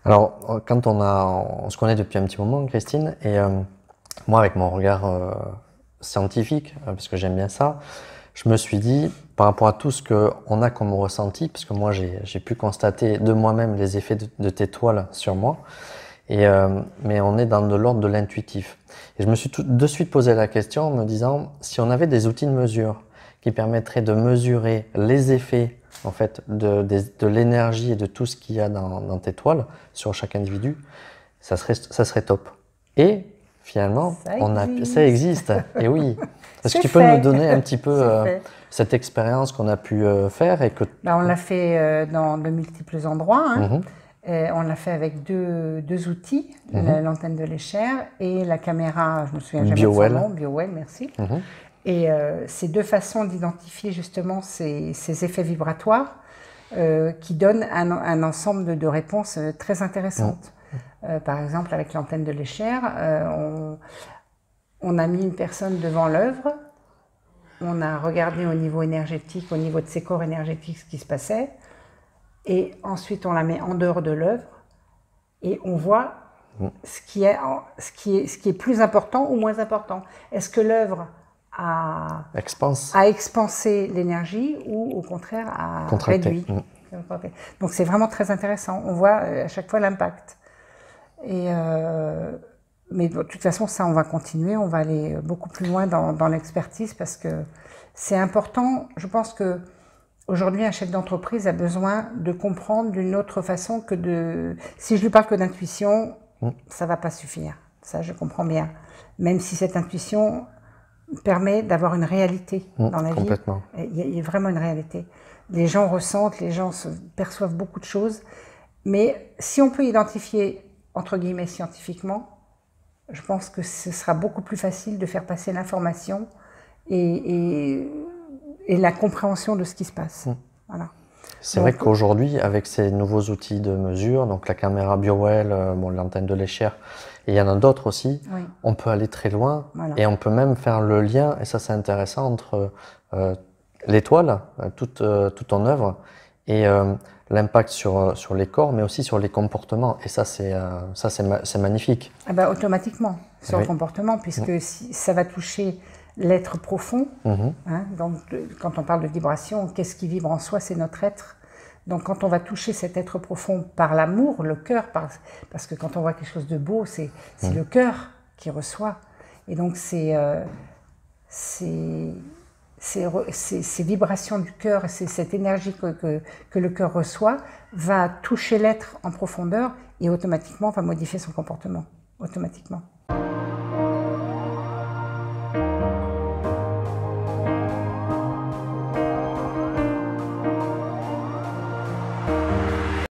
Alors, quand on se connaît depuis un petit moment, Christine, et moi, avec mon regard scientifique, parce que j'aime bien ça, je me suis dit, par rapport à tout ce qu'on a comme ressenti, parce que moi, j'ai pu constater de moi-même les effets de tes toiles sur moi, mais on est dans de l'ordre de l'intuitif. Et je me suis de suite posé la question en me disant, si on avait des outils de mesure qui permettraient de mesurer les effets en fait, de l'énergie et de tout ce qu'il y a dans tes toiles sur chaque individu, ça serait top. Et finalement, ça existe. Et oui. Est-ce que tu peux nous donner un petit peu cette expérience qu'on a pu faire et que... On l'a fait dans de multiples endroits. Hein. On l'a fait avec deux outils, l'antenne de l'échelle et la caméra, je me souviens jamais de son nom, BioWell, merci. Et c'est deux façons d'identifier justement ces effets vibratoires qui donnent un ensemble de réponses très intéressantes. Par exemple, avec l'antenne de l'échelle, on a mis une personne devant l'œuvre, on a regardé au niveau énergétique, au niveau de ses corps énergétiques ce qui se passait, et ensuite on la met en dehors de l'œuvre et on voit ce qui est plus important ou moins important. Est-ce que l'œuvre a expansé l'énergie ou au contraire a réduit. Donc c'est vraiment très intéressant. On voit à chaque fois l'impact. Mais de toute façon, ça, on va continuer. On va aller beaucoup plus loin dans l'expertise parce que c'est important. Je pense que aujourd'hui, un chef d'entreprise a besoin de comprendre d'une autre façon que de... Si je lui parle que d'intuition, ça ne va pas suffire. Ça, je comprends bien. Même si cette intuition permet d'avoir une réalité dans la vie. Il y a vraiment une réalité. Les gens ressentent, les gens perçoivent beaucoup de choses. Mais si on peut identifier, entre guillemets, scientifiquement, je pense que ce sera beaucoup plus facile de faire passer l'information et la compréhension de ce qui se passe. Voilà. C'est vrai qu'aujourd'hui, avec ces nouveaux outils de mesure, donc la caméra BioWell, l'antenne de l'échelle, et il y en a d'autres aussi, on peut aller très loin et on peut même faire le lien, et ça c'est intéressant, entre l'étoile, toute en œuvre, et l'impact sur les corps, mais aussi sur les comportements. Et ça, c'est magnifique. Automatiquement, sur le comportement, puisque ça va toucher l'être profond. Hein, donc, quand on parle de vibration, qu'est-ce qui vibre en soi? C'est notre être. Donc, quand on va toucher cet être profond par l'amour, le cœur, parce que quand on voit quelque chose de beau, c'est le cœur qui reçoit. Et donc, ces vibrations du cœur, cette énergie que le cœur reçoit, va toucher l'être en profondeur et automatiquement va modifier son comportement. Automatiquement.